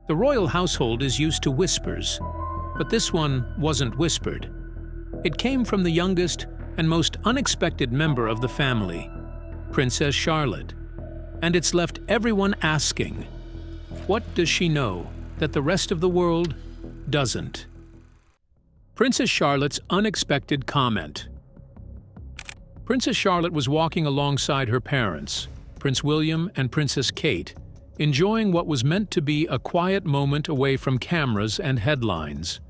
The royal household is used to whispers, but this one wasn't whispered. It came from the youngest and most unexpected member of the family, Princess Charlotte, and it's left everyone asking, what does she know that the rest of the world doesn't? Princess Charlotte's unexpected comment. Princess Charlotte was walking alongside her parents, Prince William and Princess Kate, enjoying what was meant to be a quiet moment away from cameras and headlines.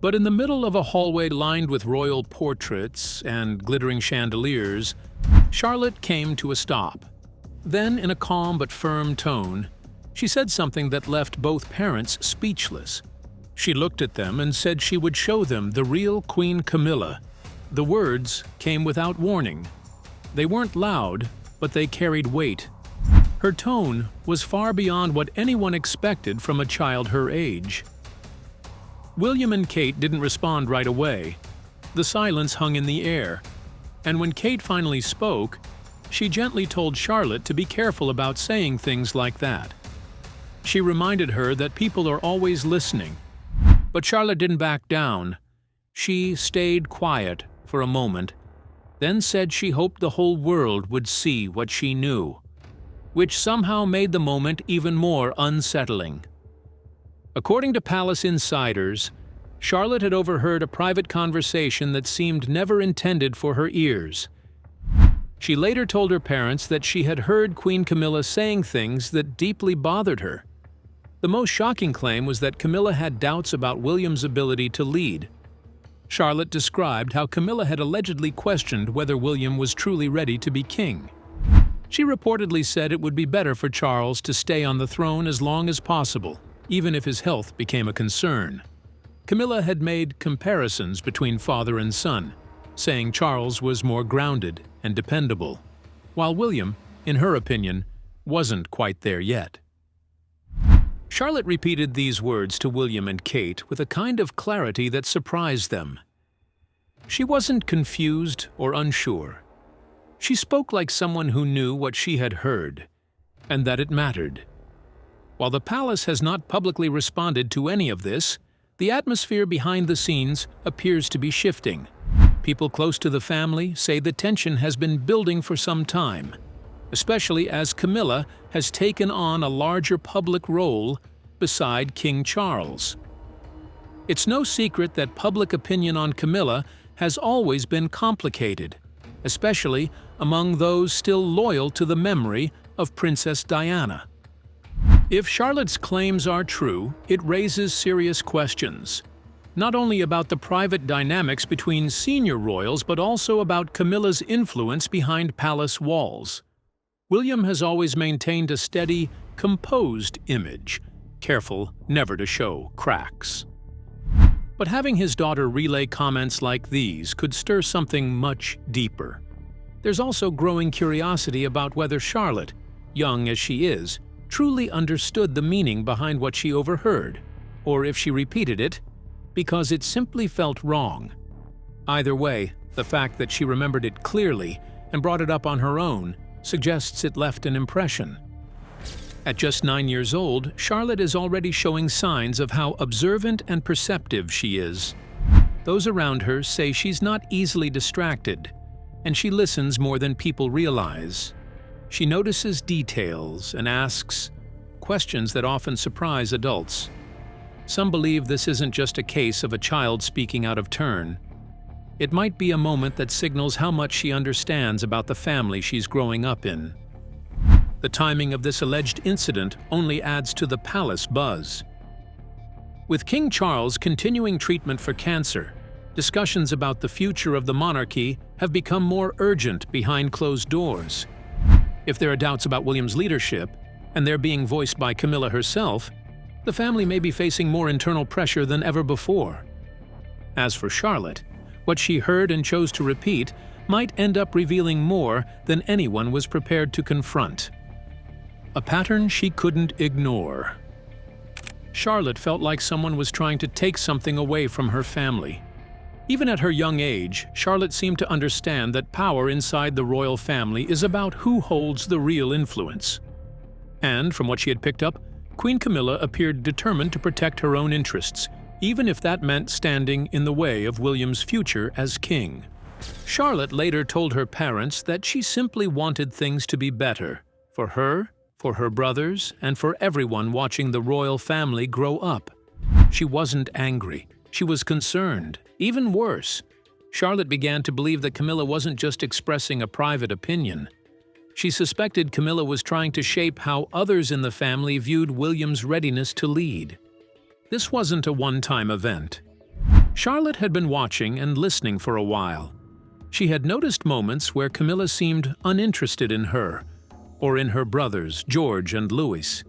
But in the middle of a hallway lined with royal portraits and glittering chandeliers, Charlotte came to a stop. Then, in a calm but firm tone, she said something that left both parents speechless. She looked at them and said she would show them the real Queen Camilla. The words came without warning. They weren't loud, but they carried weight. Her tone was far beyond what anyone expected from a child her age. William and Kate didn't respond right away. The silence hung in the air, and when Kate finally spoke, she gently told Charlotte to be careful about saying things like that. She reminded her that people are always listening. But Charlotte didn't back down. She stayed quiet for a moment, then said she hoped the whole world would see what she knew, which somehow made the moment even more unsettling. According to palace insiders, Charlotte had overheard a private conversation that seemed never intended for her ears. She later told her parents that she had heard Queen Camilla saying things that deeply bothered her. The most shocking claim was that Camilla had doubts about William's ability to lead. Charlotte described how Camilla had allegedly questioned whether William was truly ready to be king. She reportedly said it would be better for Charles to stay on the throne as long as possible, even if his health became a concern. Camilla had made comparisons between father and son, saying Charles was more grounded and dependable, while William, in her opinion, wasn't quite there yet. Charlotte repeated these words to William and Kate with a kind of clarity that surprised them. She wasn't confused or unsure. She spoke like someone who knew what she had heard, and that it mattered. While the palace has not publicly responded to any of this, the atmosphere behind the scenes appears to be shifting. People close to the family say the tension has been building for some time, especially as Camilla has taken on a larger public role beside King Charles. It's no secret that public opinion on Camilla has always been complicated, especially among those still loyal to the memory of Princess Diana. If Charlotte's claims are true, it raises serious questions, not only about the private dynamics between senior royals but also about Camilla's influence behind palace walls. William has always maintained a steady, composed image, careful never to show cracks. But having his daughter relay comments like these could stir something much deeper. There's also growing curiosity about whether Charlotte, young as she is, truly understood the meaning behind what she overheard, or if she repeated it because it simply felt wrong. Either way, the fact that she remembered it clearly and brought it up on her own suggests it left an impression. At just 9 years old, Charlotte is already showing signs of how observant and perceptive she is. Those around her say she's not easily distracted, and she listens more than people realize. She notices details and asks questions that often surprise adults. Some believe this isn't just a case of a child speaking out of turn. It might be a moment that signals how much she understands about the family she's growing up in. The timing of this alleged incident only adds to the palace buzz. With King Charles continuing treatment for cancer, discussions about the future of the monarchy have become more urgent behind closed doors. If there are doubts about William's leadership, and they're being voiced by Camilla herself, the family may be facing more internal pressure than ever before. As for Charlotte, what she heard and chose to repeat might end up revealing more than anyone was prepared to confront. A pattern she couldn't ignore. Charlotte felt like someone was trying to take something away from her family. Even at her young age, Charlotte seemed to understand that power inside the royal family is about who holds the real influence. And from what she had picked up, Queen Camilla appeared determined to protect her own interests, even if that meant standing in the way of William's future as king. Charlotte later told her parents that she simply wanted things to be better for her brothers, and for everyone watching the royal family grow up. She wasn't angry. She was concerned. Even worse, Charlotte began to believe that Camilla wasn't just expressing a private opinion. She suspected Camilla was trying to shape how others in the family viewed William's readiness to lead. This wasn't a one-time event. Charlotte had been watching and listening for a while. She had noticed moments where Camilla seemed uninterested in her, or in her brothers, George and Louis.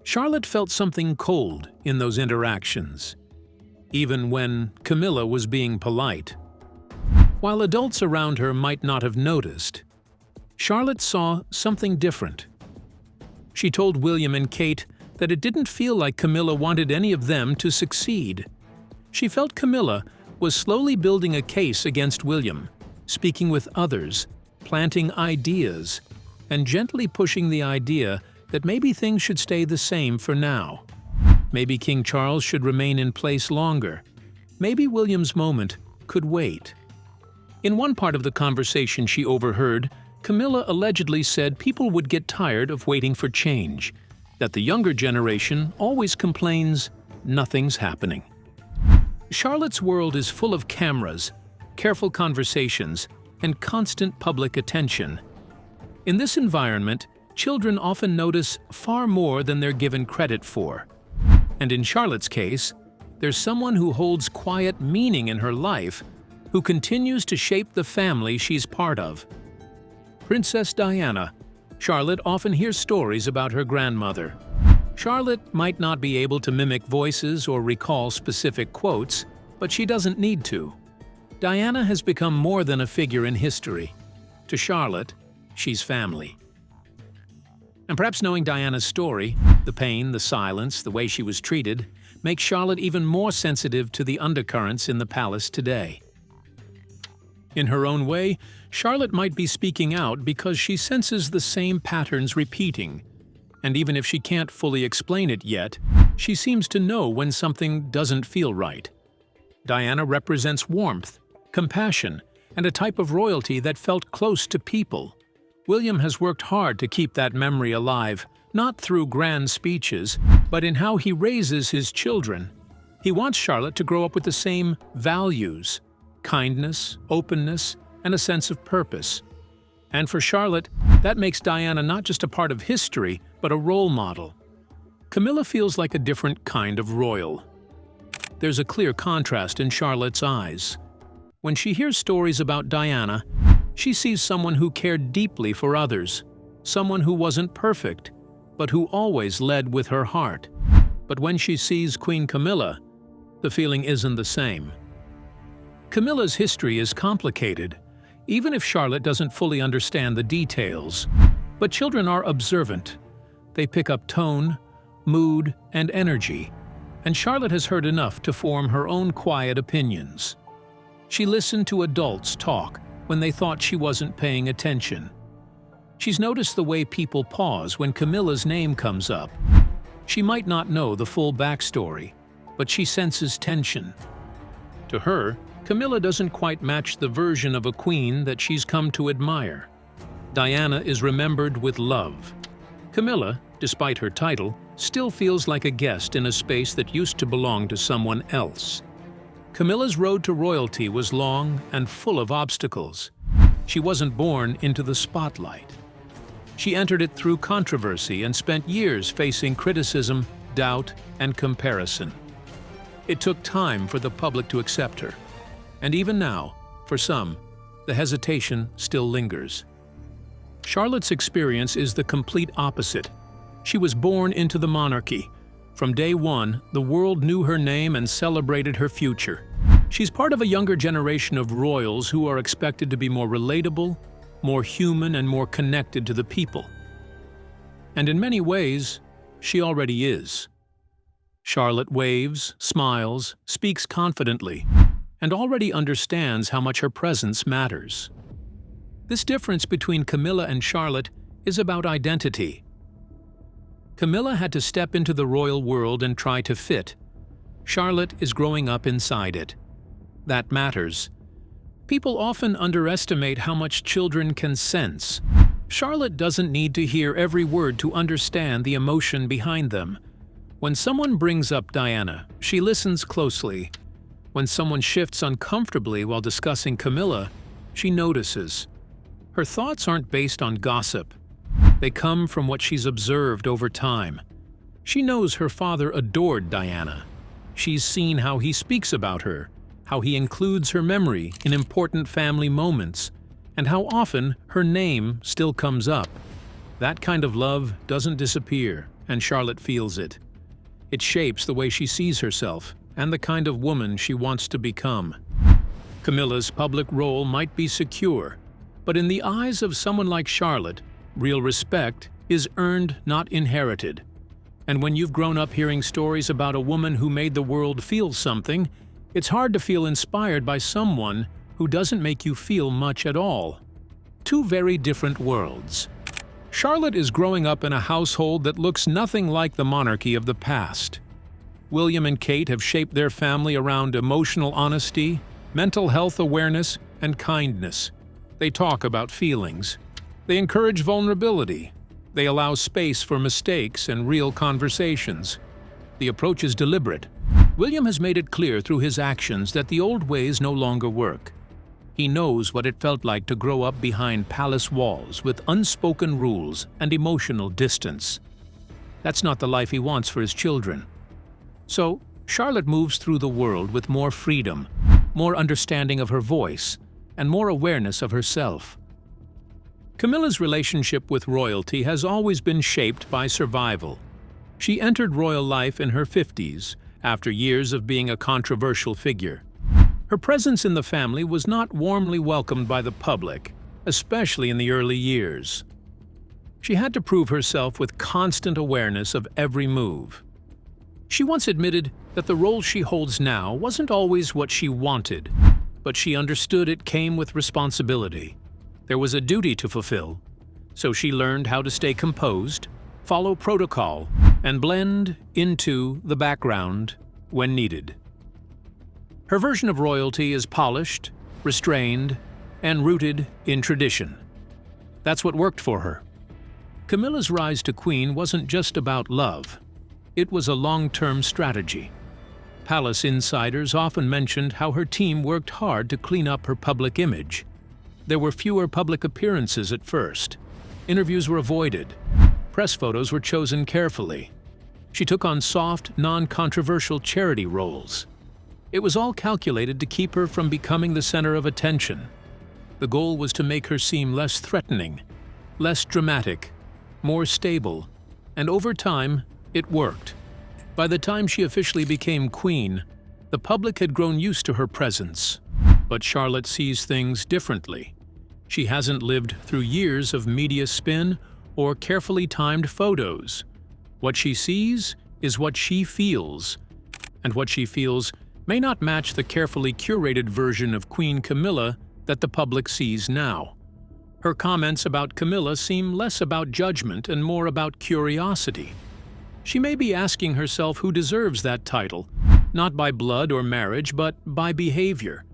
Charlotte felt something cold in those interactions, even when Camilla was being polite. While adults around her might not have noticed, Charlotte saw something different. She told William and Kate that it didn't feel like Camilla wanted any of them to succeed. She felt Camilla was slowly building a case against William, speaking with others, planting ideas, and gently pushing the idea that maybe things should stay the same for now. Maybe King Charles should remain in place longer. Maybe William's moment could wait. In one part of the conversation she overheard, Camilla allegedly said people would get tired of waiting for change, that the younger generation always complains nothing's happening. Charlotte's world is full of cameras, careful conversations, and constant public attention. In this environment, children often notice far more than they're given credit for. And in Charlotte's case, there's someone who holds quiet meaning in her life, who continues to shape the family she's part of. Princess Diana. Charlotte often hears stories about her grandmother. Charlotte might not be able to mimic voices or recall specific quotes, but she doesn't need to. Diana has become more than a figure in history. To Charlotte, she's family. And perhaps knowing Diana's story, the pain, the silence, the way she was treated, makes Charlotte even more sensitive to the undercurrents in the palace today. In her own way, Charlotte might be speaking out because she senses the same patterns repeating. And even if she can't fully explain it yet, she seems to know when something doesn't feel right. Diana represents warmth, compassion, and a type of royalty that felt close to people. William has worked hard to keep that memory alive, not through grand speeches, but in how he raises his children. He wants Charlotte to grow up with the same values: kindness, openness, and a sense of purpose. And for Charlotte, that makes Diana not just a part of history, but a role model. Camilla feels like a different kind of royal. There's a clear contrast in Charlotte's eyes. When she hears stories about Diana, she sees someone who cared deeply for others, someone who wasn't perfect, but who always led with her heart. But when she sees Queen Camilla, the feeling isn't the same. Camilla's history is complicated, even if Charlotte doesn't fully understand the details. But children are observant. They pick up tone, mood, and energy, and Charlotte has heard enough to form her own quiet opinions. She listened to adults talk when they thought she wasn't paying attention. She's noticed the way people pause when Camilla's name comes up. She might not know the full backstory, but she senses tension. To her, Camilla doesn't quite match the version of a queen that she's come to admire. Diana is remembered with love. Camilla, despite her title, still feels like a guest in a space that used to belong to someone else. Camilla's road to royalty was long and full of obstacles. She wasn't born into the spotlight. She entered it through controversy and spent years facing criticism, doubt, and comparison. It took time for the public to accept her. And even now, for some, the hesitation still lingers. Charlotte's experience is the complete opposite. She was born into the monarchy. From day one, the world knew her name and celebrated her future. She's part of a younger generation of royals who are expected to be more relatable, more human, and more connected to the people. And in many ways, she already is. Charlotte waves, smiles, speaks confidently, and already understands how much her presence matters. This difference between Camilla and Charlotte is about identity. Camilla had to step into the royal world and try to fit. Charlotte is growing up inside it. That matters. People often underestimate how much children can sense. Charlotte doesn't need to hear every word to understand the emotion behind them. When someone brings up Diana, she listens closely. When someone shifts uncomfortably while discussing Camilla, she notices. Her thoughts aren't based on gossip. They come from what she's observed over time. She knows her father adored Diana. She's seen how he speaks about her, how he includes her memory in important family moments, and how often her name still comes up. That kind of love doesn't disappear, and Charlotte feels it. It shapes the way she sees herself and the kind of woman she wants to become. Camilla's public role might be secure, but in the eyes of someone like Charlotte, real respect is earned, not inherited. And when you've grown up hearing stories about a woman who made the world feel something, it's hard to feel inspired by someone who doesn't make you feel much at all. Two very different worlds. Charlotte is growing up in a household that looks nothing like the monarchy of the past. William and Kate have shaped their family around emotional honesty, mental health awareness, and kindness. They talk about feelings. They encourage vulnerability. They allow space for mistakes and real conversations. The approach is deliberate. William has made it clear through his actions that the old ways no longer work. He knows what it felt like to grow up behind palace walls with unspoken rules and emotional distance. That's not the life he wants for his children. So, Charlotte moves through the world with more freedom, more understanding of her voice, and more awareness of herself. Camilla's relationship with royalty has always been shaped by survival. She entered royal life in her 50s, after years of being a controversial figure. Her presence in the family was not warmly welcomed by the public, especially in the early years. She had to prove herself with constant awareness of every move. She once admitted that the role she holds now wasn't always what she wanted, but she understood it came with responsibility. There was a duty to fulfill, so she learned how to stay composed, follow protocol, and blend into the background when needed. Her version of royalty is polished, restrained, and rooted in tradition. That's what worked for her. Camilla's rise to queen wasn't just about love. It was a long-term strategy. Palace insiders often mentioned how her team worked hard to clean up her public image. There were fewer public appearances at first. Interviews were avoided. Press photos were chosen carefully. She took on soft, non-controversial charity roles. It was all calculated to keep her from becoming the center of attention. The goal was to make her seem less threatening, less dramatic, more stable, and over time, it worked. By the time she officially became queen, the public had grown used to her presence. But Charlotte sees things differently. She hasn't lived through years of media spin or carefully timed photos. What she sees is what she feels, and what she feels may not match the carefully curated version of Queen Camilla that the public sees now. Her comments about Camilla seem less about judgment and more about curiosity. She may be asking herself who deserves that title, not by blood or marriage, but by behavior.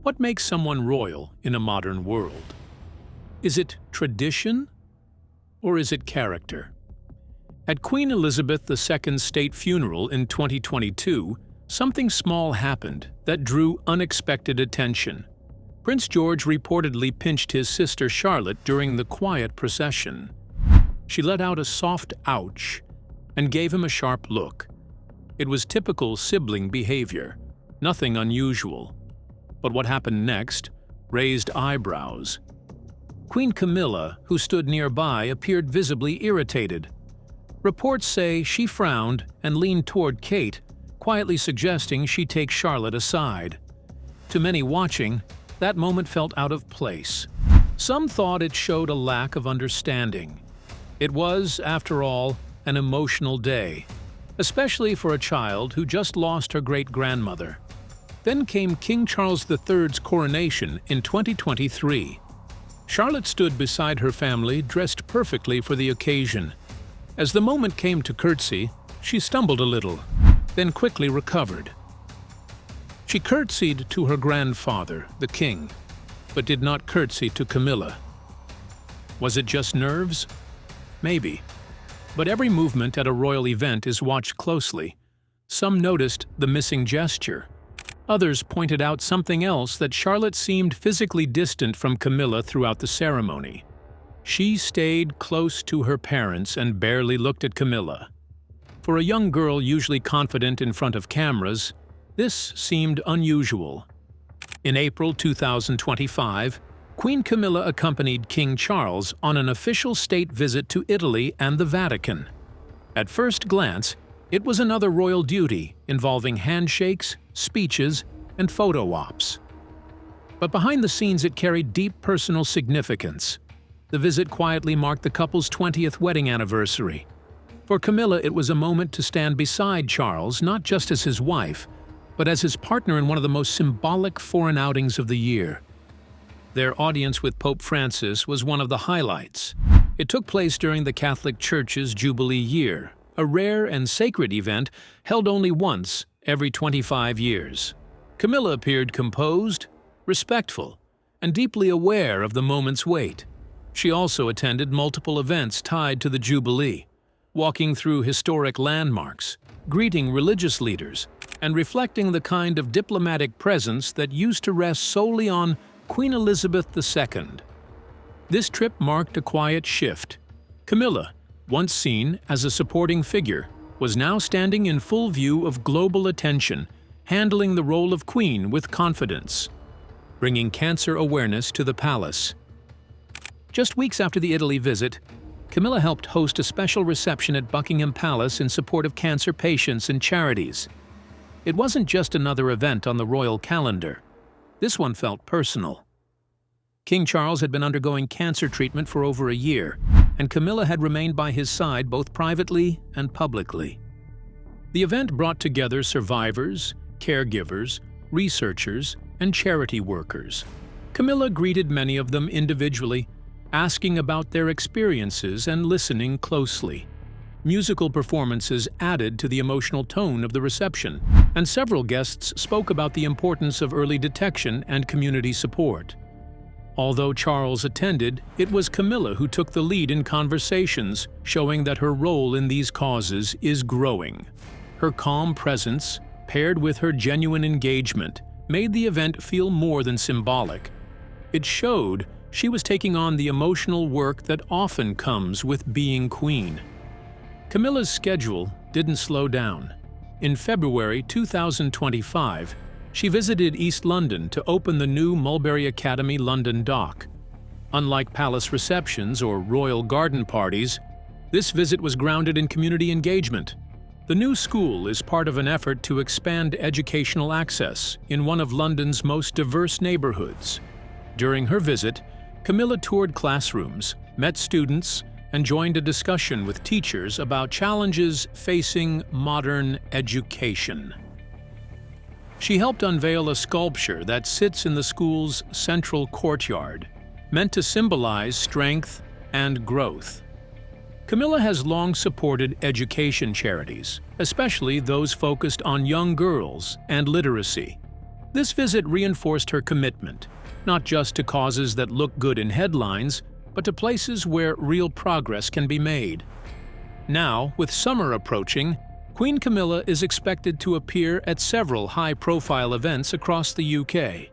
What makes someone royal in a modern world? Is it tradition, or is it character? At Queen Elizabeth II's state funeral in 2022, something small happened that drew unexpected attention. Prince George reportedly pinched his sister Charlotte during the quiet procession. She let out a soft ouch and gave him a sharp look. It was typical sibling behavior, nothing unusual. But what happened next raised eyebrows. Queen Camilla, who stood nearby, appeared visibly irritated. Reports say she frowned and leaned toward Kate, quietly suggesting she take Charlotte aside. To many watching, that moment felt out of place. Some thought it showed a lack of understanding. It was, after all, an emotional day, especially for a child who just lost her great-grandmother. Then came King Charles III's coronation in 2023. Charlotte stood beside her family, dressed perfectly for the occasion. As the moment came to curtsy, she stumbled a little, then quickly recovered. She curtsied to her grandfather, the king, but did not curtsy to Camilla. Was it just nerves? Maybe. But every movement at a royal event is watched closely. Some noticed the missing gesture. Others pointed out something else, that Charlotte seemed physically distant from Camilla throughout the ceremony. She stayed close to her parents and barely looked at Camilla. For a young girl usually confident in front of cameras, this seemed unusual. In April 2025, Queen Camilla accompanied King Charles on an official state visit to Italy and the Vatican. At first glance, it was another royal duty involving handshakes, speeches, and photo ops. But behind the scenes, it carried deep personal significance. The visit quietly marked the couple's 20th wedding anniversary. For Camilla, it was a moment to stand beside Charles, not just as his wife, but as his partner in one of the most symbolic foreign outings of the year. Their audience with Pope Francis was one of the highlights. It took place during the Catholic Church's Jubilee year, a rare and sacred event held only once every 25 years. Camilla appeared composed, respectful, and deeply aware of the moment's weight. She also attended multiple events tied to the Jubilee, walking through historic landmarks, greeting religious leaders, and reflecting the kind of diplomatic presence that used to rest solely on Queen Elizabeth II. This trip marked a quiet shift. Camilla, once seen as a supporting figure, was now standing in full view of global attention, handling the role of queen with confidence, bringing cancer awareness to the palace. Just weeks after the Italy visit, Camilla helped host a special reception at Buckingham Palace in support of cancer patients and charities. It wasn't just another event on the royal calendar. This one felt personal. King Charles had been undergoing cancer treatment for over a year, and Camilla had remained by his side both privately and publicly. The event brought together survivors, caregivers, researchers, and charity workers. Camilla greeted many of them individually, asking about their experiences and listening closely. Musical performances added to the emotional tone of the reception, and several guests spoke about the importance of early detection and community support. Although Charles attended, it was Camilla who took the lead in conversations, showing that her role in these causes is growing. Her calm presence, paired with her genuine engagement, made the event feel more than symbolic. It showed she was taking on the emotional work that often comes with being queen. Camilla's schedule didn't slow down. In February 2025, she visited East London to open the new Mulberry Academy London Dock. Unlike palace receptions or royal garden parties, this visit was grounded in community engagement. The new school is part of an effort to expand educational access in one of London's most diverse neighborhoods. During her visit, Camilla toured classrooms, met students, and joined a discussion with teachers about challenges facing modern education. She helped unveil a sculpture that sits in the school's central courtyard, meant to symbolize strength and growth. Camilla has long supported education charities, especially those focused on young girls and literacy. This visit reinforced her commitment, not just to causes that look good in headlines, but to places where real progress can be made. Now, with summer approaching, Queen Camilla is expected to appear at several high-profile events across the UK.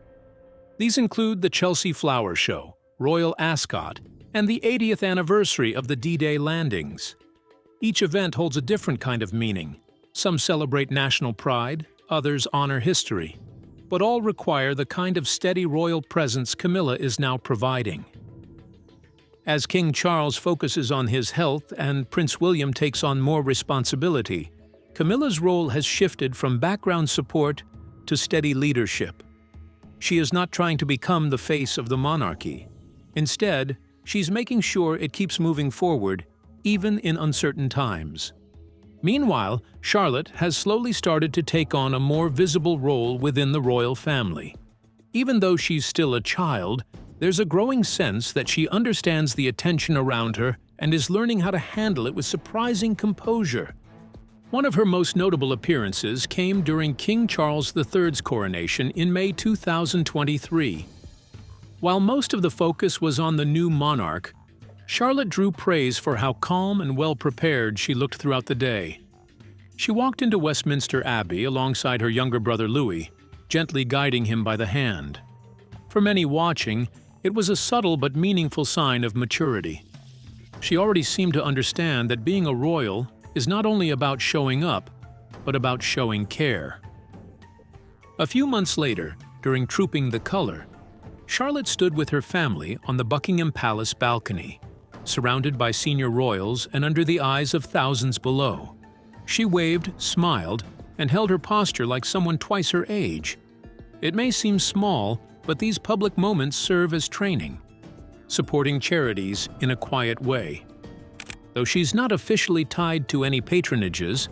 These include the Chelsea Flower Show, Royal Ascot, and the 80th anniversary of the D-Day landings. Each event holds a different kind of meaning. Some celebrate national pride, others honor history, but all require the kind of steady royal presence Camilla is now providing. As King Charles focuses on his health and Prince William takes on more responsibility, Camilla's role has shifted from background support to steady leadership. She is not trying to become the face of the monarchy. Instead, she's making sure it keeps moving forward, even in uncertain times. Meanwhile, Charlotte has slowly started to take on a more visible role within the royal family. Even though she's still a child, there's a growing sense that she understands the attention around her and is learning how to handle it with surprising composure. One of her most notable appearances came during King Charles III's coronation in May 2023. While most of the focus was on the new monarch, Charlotte drew praise for how calm and well-prepared she looked throughout the day. She walked into Westminster Abbey alongside her younger brother Louis, gently guiding him by the hand. For many watching, it was a subtle but meaningful sign of maturity. She already seemed to understand that being a royal is not only about showing up, but about showing care. A few months later, during Trooping the Colour, Charlotte stood with her family on the Buckingham Palace balcony, surrounded by senior royals and under the eyes of thousands below. She waved, smiled, and held her posture like someone twice her age. It may seem small, but these public moments serve as training, supporting charities in a quiet way. Though she's not officially tied to any patronages,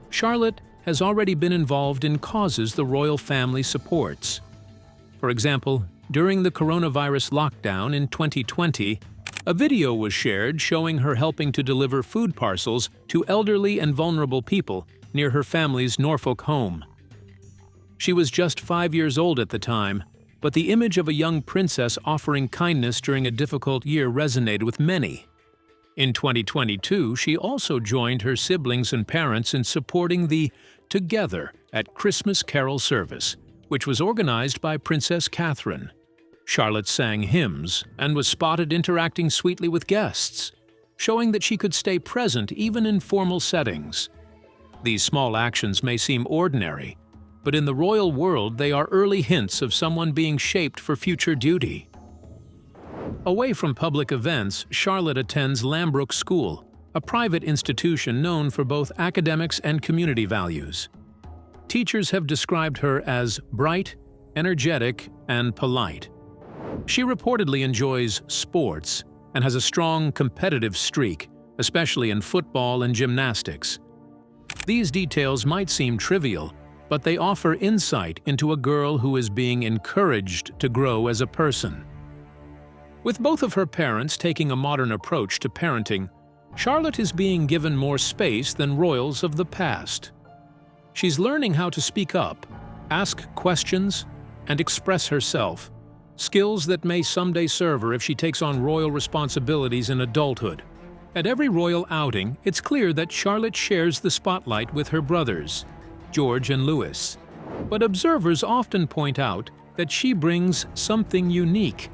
Charlotte has already been involved in causes the royal family supports. For example, during the coronavirus lockdown in 2020, a video was shared showing her helping to deliver food parcels to elderly and vulnerable people near her family's Norfolk home. She was just 5 years old at the time, but the image of a young princess offering kindness during a difficult year resonated with many. In 2022, she also joined her siblings and parents in supporting the Together at Christmas Carol service, which was organized by Princess Catherine. Charlotte sang hymns and was spotted interacting sweetly with guests, showing that she could stay present even in formal settings. These small actions may seem ordinary, but in the royal world they are early hints of someone being shaped for future duty. Away from public events, Charlotte attends Lambrook School, a private institution known for both academics and community values. Teachers have described her as bright, energetic, and polite. She reportedly enjoys sports and has a strong competitive streak, especially in football and gymnastics. These details might seem trivial, but they offer insight into a girl who is being encouraged to grow as a person. With both of her parents taking a modern approach to parenting, Charlotte is being given more space than royals of the past. She's learning how to speak up, ask questions, and express herself, skills that may someday serve her if she takes on royal responsibilities in adulthood. At every royal outing, it's clear that Charlotte shares the spotlight with her brothers, George and Louis. But observers often point out that she brings something unique,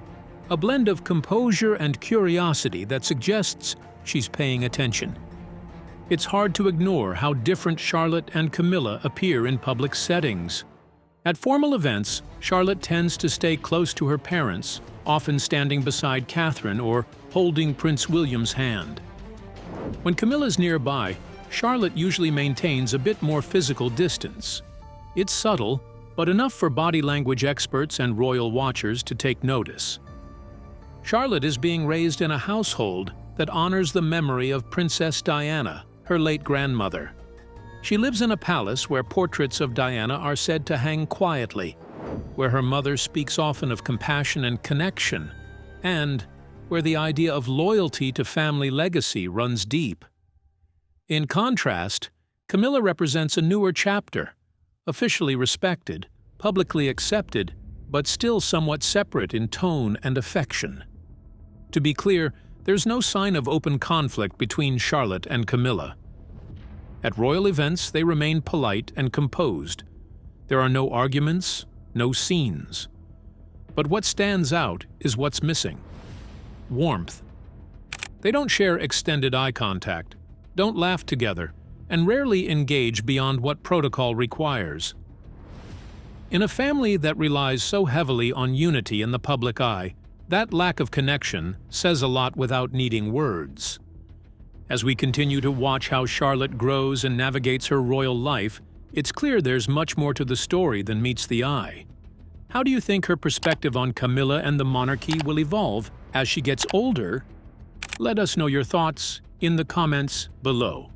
a blend of composure and curiosity that suggests she's paying attention. It's hard to ignore how different Charlotte and Camilla appear in public settings. At formal events, Charlotte tends to stay close to her parents, often standing beside Catherine or holding Prince William's hand. When Camilla's nearby, Charlotte usually maintains a bit more physical distance. It's subtle, but enough for body language experts and royal watchers to take notice. Charlotte is being raised in a household that honors the memory of Princess Diana, her late grandmother. She lives in a palace where portraits of Diana are said to hang quietly, where her mother speaks often of compassion and connection, and where the idea of loyalty to family legacy runs deep. In contrast, Camilla represents a newer chapter, officially respected, publicly accepted, but still somewhat separate in tone and affection. To be clear, there's no sign of open conflict between Charlotte and Camilla. At royal events, they remain polite and composed. There are no arguments, no scenes. But what stands out is what's missing: warmth. They don't share extended eye contact, don't laugh together, and rarely engage beyond what protocol requires. In a family that relies so heavily on unity in the public eye, that lack of connection says a lot without needing words. As we continue to watch how Charlotte grows and navigates her royal life, it's clear there's much more to the story than meets the eye. How do you think her perspective on Camilla and the monarchy will evolve as she gets older? Let us know your thoughts in the comments below.